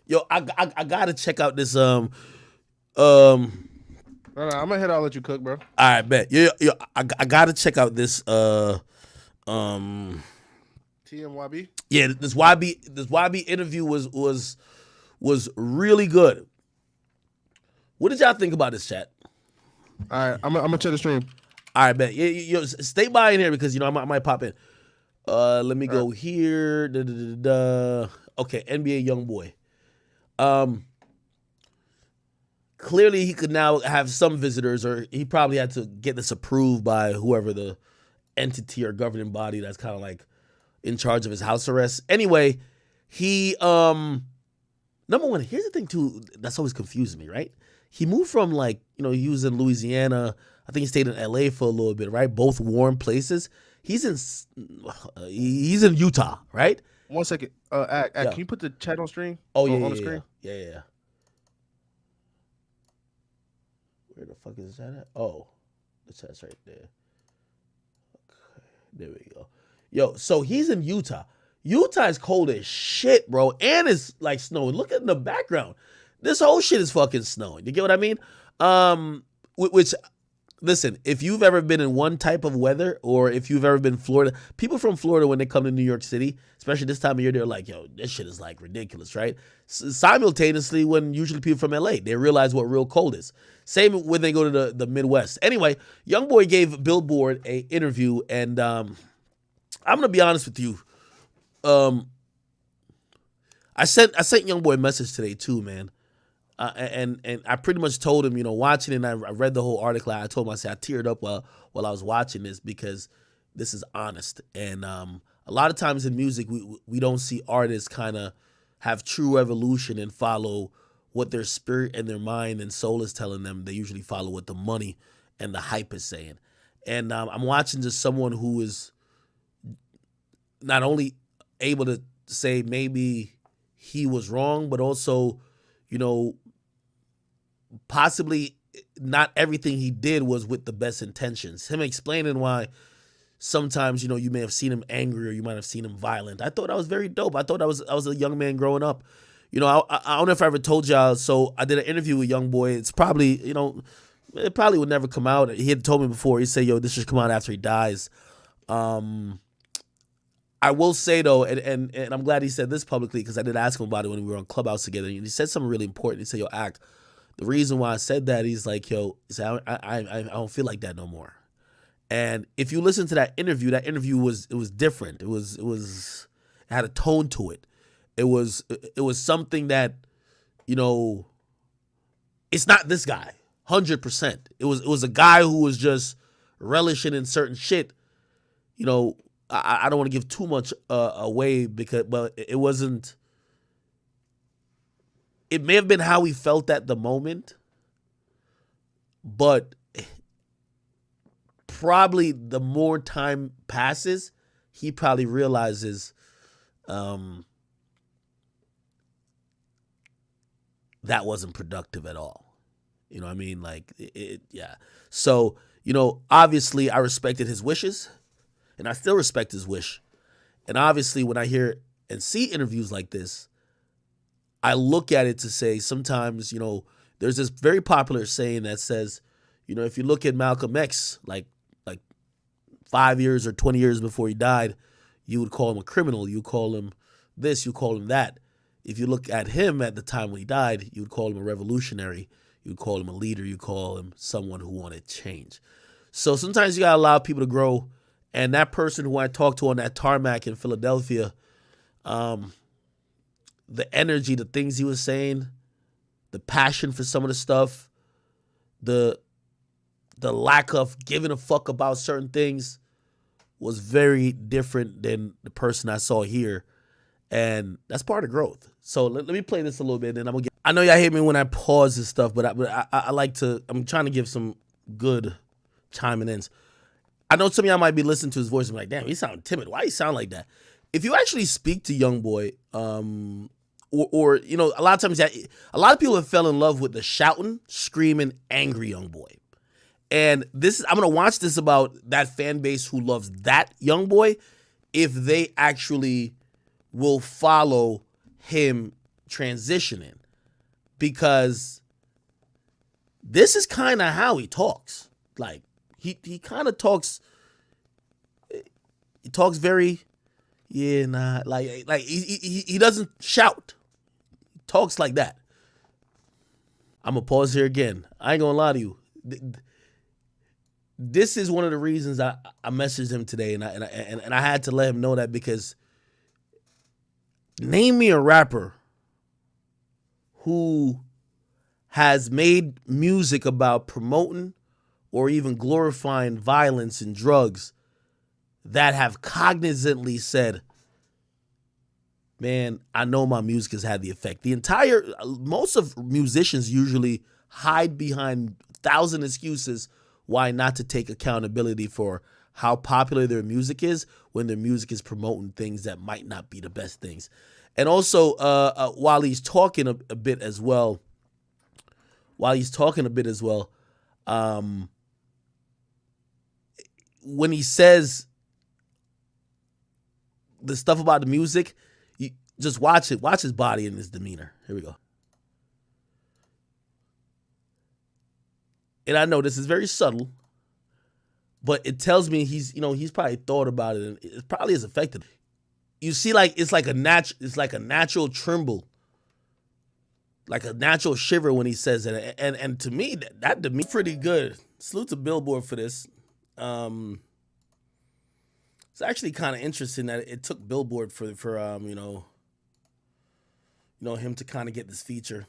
Yo, I gotta check out this No, I'm gonna hit. I'll let you cook, bro. I bet. I gotta check out this um TMYB. yeah, this YB interview was really good. What did y'all think about this, chat? All right, I'm gonna check the stream. All right, bet. Stay by in here because I might pop in. Let me All right. go here. Okay, NBA Youngboy. Um, Clearly he could now have some visitors, or he probably had to get this approved by whoever the entity or governing body that's kind of like in charge of his house arrest. Anyway, he number one, here's the thing too that's always confusing me, right? He moved from like, he was in Louisiana. I think he stayed in LA for a little bit, right? Both warm places. He's in he's in Utah, right? 1 second. Yeah. Can you put the chat on stream? Oh yeah, On yeah, the yeah, screen? yeah, yeah. Where the fuck is that at? Oh, the chat's right there. Okay, there we go. Yo, so he's in Utah. Utah is cold as shit, bro, and it's like snowing. Look at the background. This whole shit is fucking snowing. You get what I mean? Which listen, if you've ever been in one type of weather, or if you've ever been in Florida, people from Florida, when they come to New York City, especially this time of year, they're like, yo, this shit is like ridiculous, right? Simultaneously, when usually people from LA, they realize what real cold is. Same when they go to the Midwest. Anyway, Youngboy gave Billboard a interview, and I'm gonna be honest with you. Um, I sent Youngboy a message today too, man. And I pretty much told him, watching it, and I read the whole article. I told him, I said, I teared up while I was watching this because this is honest. And a lot of times in music, we don't see artists kind of have true evolution and follow what their spirit and their mind and soul is telling them. They usually follow what the money and the hype is saying. And I'm watching just someone who is not only able to say maybe he was wrong, but also, you know, possibly not everything he did was with the best intentions. Him explaining why sometimes, you may have seen him angry, or you might have seen him violent. I thought that was very dope. I thought I was a young man growing up. I don't know if I ever told y'all. So I did an interview with Youngboy. It's probably, it probably would never come out. He had told me before. He said, "Yo, this should come out after he dies." Um, I will say though, and I'm glad he said this publicly, because I did ask him about it when we were on Clubhouse together. And he said something really important. He said, "Yo, Act, the reason why I said that," he's like, "Yo, he said, I don't feel like that no more." And if you listen to that interview was different. It had a tone to it. It was something that, you know, it's not this guy. 100%. It was a guy who was just relishing in certain shit. I don't want to give too much away, but it wasn't. It may have been how he felt at the moment, but probably the more time passes, he probably realizes um, that wasn't productive at all. You know what I mean? Like, yeah. So, obviously I respected his wishes, and I still respect his wish. And obviously when I hear and see interviews like this, I look at it to say sometimes, there's this very popular saying that says, if you look at Malcolm X, like 5 years or 20 years before he died, you would call him a criminal. You call him this, you call him that. If you look at him at the time when he died, you would call him a revolutionary. You would call him a leader. You call him someone who wanted change. So sometimes you got to allow people to grow. And that person who I talked to on that tarmac in Philadelphia, the energy, the things he was saying, the passion for some of the stuff, the lack of giving a fuck about certain things was very different than the person I saw here. And that's part of growth. So let me play this a little bit, and then I'm gonna get. I know y'all hate me when I pause this stuff, but I like to. I'm trying to give some good chiming ins. I know some of y'all might be listening to his voice and be like, "Damn, he sound timid. Why he sound like that?" If you actually speak to Youngboy, or a lot of times, a lot of people have fell in love with the shouting, screaming, angry Youngboy. And I'm gonna watch this about that fan base who loves that Youngboy, if they actually will follow him transitioning because this is kind of how he talks. Like he kind of talks. He talks very, like he doesn't shout. He talks like that. I'm gonna pause here again. I ain't gonna lie to you. This is one of the reasons I messaged him today, and I had to let him know that, because name me a rapper who has made music about promoting or even glorifying violence and drugs that have cognizantly said, man, I know my music has had the effect. Most of musicians usually hide behind 1,000 excuses why not to take accountability for how popular their music is when their music is promoting things that might not be the best things. And also, while he's talking a bit as well, when he says the stuff about the music, you just watch it. Watch his body and his demeanor. Here we go. And I know this is very subtle, but it tells me he's probably thought about it, and it probably has affected him. You see, like it's like a natural tremble, like a natural shiver when he says it. And to me, that demeanor pretty good. Salute to Billboard for this. It's actually kind of interesting that it took Billboard for him to kind of get this feature.